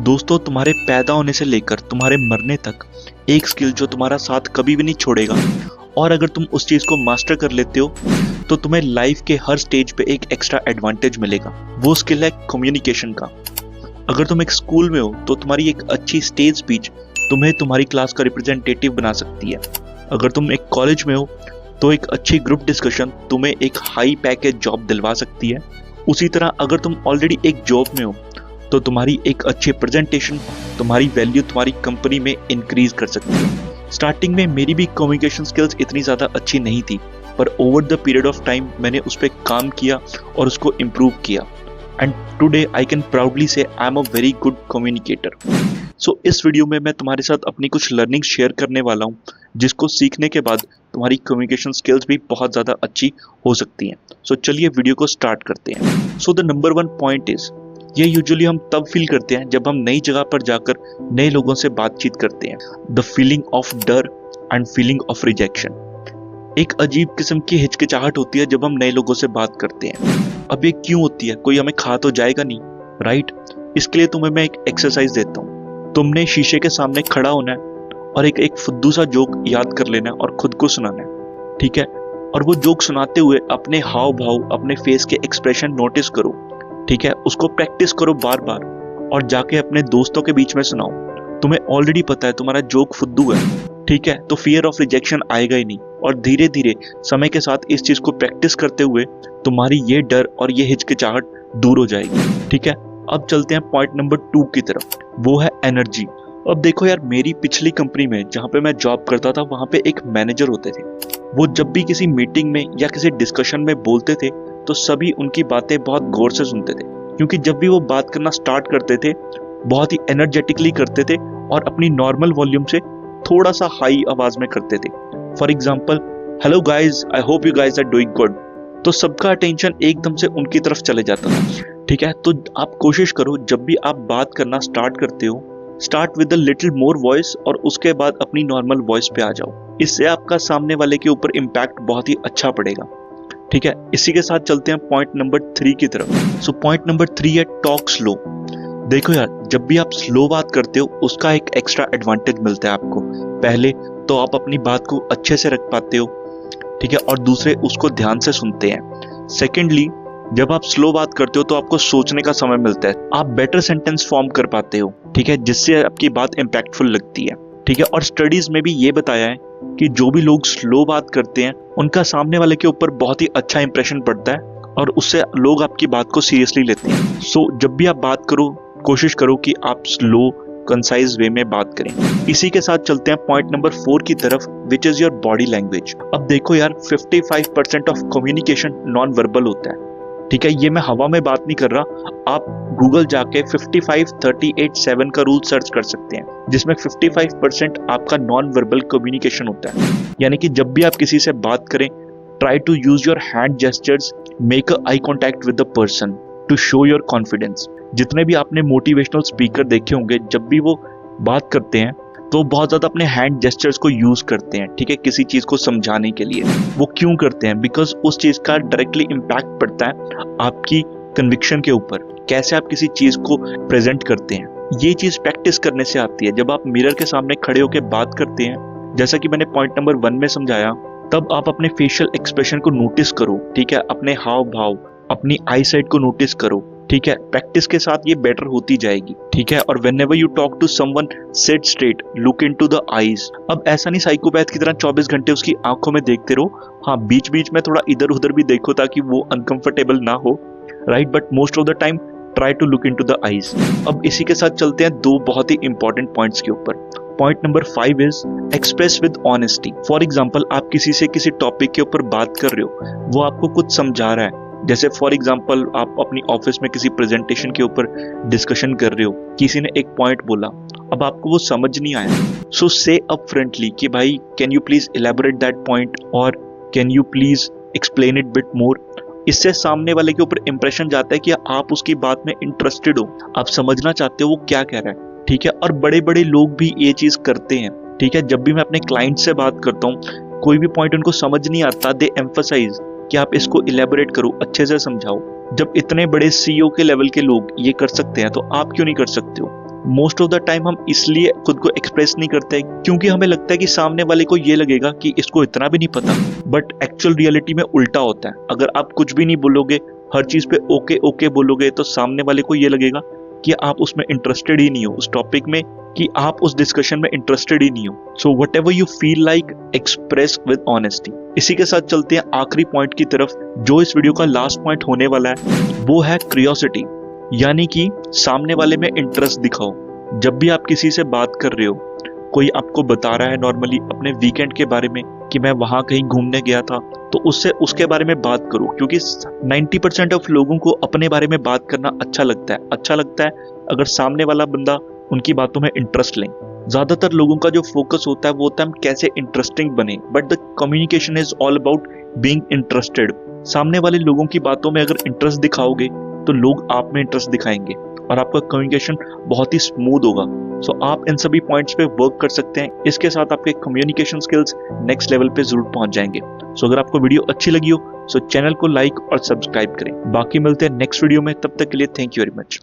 दोस्तों, तुम्हारे पैदा होने से लेकर तुम्हारे मरने तक एक स्किल जो तुम्हारा साथ कभी भी नहीं छोड़ेगा, और अगर तुम उस चीज को मास्टर कर लेते हो तो तुम्हें लाइफ के हर स्टेज पे एक एक्स्ट्रा एडवांटेज मिलेगा। वो स्किल है कम्युनिकेशन का। अगर तुम एक स्कूल में हो तो तुम्हारी एक अच्छी स्टेज स्पीच तुम्हें तुम्हारी क्लास का रिप्रेजेंटेटिव बना सकती है। अगर तुम एक कॉलेज में हो तो एक अच्छी ग्रुप डिस्कशन तुम्हें एक हाई पैकेज जॉब दिलवा सकती है। उसी तरह अगर तुम ऑलरेडी एक जॉब में हो तो तुम्हारी एक अच्छी प्रेजेंटेशन तुम्हारी वैल्यू तुम्हारी कंपनी में इंक्रीज कर सकती है। स्टार्टिंग में मेरी भी कम्युनिकेशन स्किल्स इतनी ज़्यादा अच्छी नहीं थी, पर over the period of time मैंने उस पर काम किया और उसको इम्प्रूव किया, and today I can proudly say I am a very good communicator. So इस वीडियो में मैं तुम्हारे साथ अपनी कुछ लर्निंग शेयर करने वाला हूँ, जिसको सीखने के बाद तुम्हारी कम्युनिकेशन स्किल्स भी बहुत ज़्यादा अच्छी हो सकती हैं। सो चलिए वीडियो को स्टार्ट करते हैं। So the number 1 point is, ये यूजुअली हम तब फील करते हैं जब हम नई जगह पर जाकर नए लोगों से बातचीत करते हैं। द फीलिंग ऑफ डर एंड फीलिंग ऑफ रिजेक्शन। एक अजीब किस्म की हिचकिचाहट होती है जब हम नए लोगों से बात करते हैं। अब ये क्यों होती है? कोई हमें खा तो जाएगा नहीं, राइट? इसके लिए तुम्हें मैं एक एक्सरसाइज देता हूँ। तुमने शीशे के सामने खड़ा होना है और एक फुद्दू सा जोक याद कर लेना है और खुद को सुनाना है, ठीक है? और वो जोक सुनाते हुए अपने हाव भाव, अपने फेस के एक्सप्रेशन नोटिस करो, ठीक है? उसको प्रैक्टिस करो बार बार और जाके अपने दोस्तों के बीच में सुनाओ। तुम्हें ऑलरेडी पता है तुम्हारा जोक फुद्दू है, ठीक है? तो फियर ऑफ रिजेक्शन आएगा ही नहीं, और धीरे धीरे समय के साथ इस चीज को प्रैक्टिस करते हुए तुम्हारी ये डर और ये हिचकिचाहट दूर हो जाएगी, ठीक है? अब चलते हैं पॉइंट नंबर 2 की तरफ, वो है एनर्जी। अब देखो यार, मेरी पिछली कंपनी में जहाँ पे मैं जॉब करता था वहाँ पे एक मैनेजर होते थे। वो जब भी किसी मीटिंग में या किसी डिस्कशन में बोलते थे तो सभी उनकी बातें बहुत गौर से सुनते थे, क्योंकि जब भी वो बात करना स्टार्ट करते थे बहुत ही एनर्जेटिकली करते थे और अपनी नॉर्मल वॉल्यूम से थोड़ा सा हाई आवाज में करते थे। For example, hello guys, I hope you guys are doing good. तो सबका अटेंशन एकदम से उनकी तरफ चले जाता था, ठीक है? तो आप कोशिश करो जब भी आप बात करना स्टार्ट करते हो, start with a little more voice और उसके बाद अपनी नॉर्मल वॉइस पे आ जाओ। इससे आपका सामने वाले के ऊपर इम्पैक्ट बहुत ही अच्छा पड़ेगा, ठीक है? इसी के साथ चलते हैं पॉइंट नंबर 3 की तरफ। सो पॉइंट नंबर 3 है टॉक स्लो। देखो यार, जब भी आप स्लो बात करते हो उसका एक एक्स्ट्रा एडवांटेज मिलता है आपको। पहले तो आप अपनी बात को अच्छे से रख पाते हो, ठीक है? और दूसरे उसको ध्यान से सुनते हैं। सेकेंडली, जब आप स्लो बात करते हो तो आपको सोचने का समय मिलता है, आप बेटर सेंटेंस फॉर्म कर पाते हो, ठीक है? जिससे आपकी बात इम्पैक्टफुल लगती है, ठीक है? और स्टडीज में भी ये बताया है कि जो भी लोग स्लो बात करते हैं उनका सामने वाले के ऊपर बहुत ही अच्छा इंप्रेशन पड़ता है और उससे लोग आपकी बात को सीरियसली लेते हैं। सो जब भी आप बात करो कोशिश करो कि आप स्लो कंसाइज वे में बात करें। इसी के साथ चलते हैं पॉइंट नंबर 4 की तरफ, which is your body language. अब देखो यार, 55% ऑफ कम्युनिकेशन नॉन वर्बल होता है, ठीक है? ये मैं हवा में बात नहीं कर रहा। आप गूगल जाके 55-38-7 का रूल सर्च कर सकते हैं, जिसमें 55% आपका नॉन वर्बल कम्युनिकेशन होता है। यानी कि जब भी आप किसी से बात करें, try to use your hand gestures, make a eye contact with the person to show your confidence. जितने भी आपने मोटिवेशनल स्पीकर देखे होंगे, जब भी वो बात करते हैं तो बहुत ज़्यादा अपने हैंड जेस्चर्स को यूज़ करते हैं, ठीक है? किसी चीज़ को समझाने के लिए। वो क्यों करते हैं? बिकॉज उस चीज़ का डायरेक्टली इम्पैक्ट पड़ता है आपकी कन्विक्शन के ऊपर, कैसे आप किसी चीज़ को प्रेजेंट करते हैं। ये चीज़ प्रैक्टिस करने से आती है। जब आप मिरर के सामने खड़े होकर बात करते हैं, जैसा कि मैंने पॉइंट नंबर 1 में समझाया, तब आप अपने फेशियल एक्सप्रेशन को नोटिस करो, ठीक है? अपने हाव भाव, अपनी आई साइड को नोटिस करो, ठीक है? प्रैक्टिस के साथ ये बेटर होती जाएगी, ठीक है? और whenever you talk to someone, sit straight, look into the eyes. अब ऐसा नहीं साइकोपैथ की तरह 24 घंटे उसकी आंखों में देखते रहो। हाँ, बीच बीच में थोड़ा इधर उधर भी देखो ताकि वो अनकंफर्टेबल ना हो, right? But most of the time try to look into the eyes. अब इसी के साथ चलते हैं 2 बहुत ही इंपॉर्टेंट पॉइंट्स के ऊपर। Point number 5 is express with honesty. For example, आप किसी से किसी टॉपिक के ऊपर बात कर रहे हो, वो आपको कुछ समझा रहा है। जैसे फॉर एग्जाम्पल, आप अपनी ऑफिस में किसी प्रेजेंटेशन के ऊपर डिस्कशन कर रहे हो, किसी ने एक पॉइंट बोला, अब आपको वो समझ नहीं आया। सो से अप फ्रंटली कि भाई, can you please elaborate that point, और can you please explain it bit more. इससे सामने वाले के ऊपर इंप्रेशन जाता है कि आप उसकी बात में इंटरेस्टेड हो, आप समझना चाहते हो वो क्या कह रहा है, ठीक है? और बड़े बड़े लोग भी ये चीज करते हैं, ठीक है? जब भी मैं अपने क्लाइंट से बात करता हूँ, कोई भी पॉइंट उनको समझ नहीं आता, दे एम्फसाइज कि आप इसको इलेबोरेट करो, अच्छे से समझाओ। जब इतने बड़े CEO के लेवल के लोग ये कर सकते हैं तो आप क्यों नहीं कर सकते हो? मोस्ट ऑफ द टाइम हम इसलिए खुद को एक्सप्रेस नहीं करते क्योंकि हमें लगता है कि सामने वाले को ये लगेगा कि इसको इतना भी नहीं पता। बट एक्चुअल रियलिटी में उल्टा होता है। अगर आप कुछ भी नहीं बोलोगे, हर चीज पे ओके ओके बोलोगे, तो सामने वाले को ये लगेगा कि आप उसमें इंटरेस्टेड ही नहीं हो, उस टॉपिक में, कि आप उस डिस्कशन में इंटरेस्टेड ही नहीं हो। So what ever you feel like, express with honesty. इसी के साथ चलते हैं आखिरी पॉइंट की तरफ, जो इस वीडियो का लास्ट पॉइंट होने वाला है। वो है क्यूरियोसिटी, यानी कि सामने वाले में इंटरेस्ट दिखाओ। जब भी आप किसी से बात कर रहे हो, कोई आपको बता रहा है नॉर्मली अपने वीकेंड के बारे में कि मैं वहां कहीं घूमने गया था, तो उससे उसके बारे में बात करो, क्योंकि 90% ऑफ लोगों को अपने बारे में बात करना अच्छा लगता है अगर सामने वाला बंदा उनकी बातों में इंटरेस्ट लें। ज्यादातर लोगों का जो फोकस होता है वो होता है हम कैसे इंटरेस्टिंग बने, but the communication is all about being interested. सामने वाले लोगों की बातों में अगर इंटरेस्ट दिखाओगे तो लोग आप में इंटरेस्ट दिखाएंगे और आपका कम्युनिकेशन बहुत ही स्मूथ होगा। सो आप इन सभी पॉइंट्स पे वर्क कर सकते हैं। इसके साथ आपके कम्युनिकेशन स्किल्स नेक्स्ट लेवल पे जरूर पहुंच जाएंगे। सो अगर आपको वीडियो अच्छी लगी हो, सो चैनल को लाइक और सब्सक्राइब करें। बाकी मिलते हैं नेक्स्ट वीडियो में, तब तक के लिए थैंक यू वेरी मच।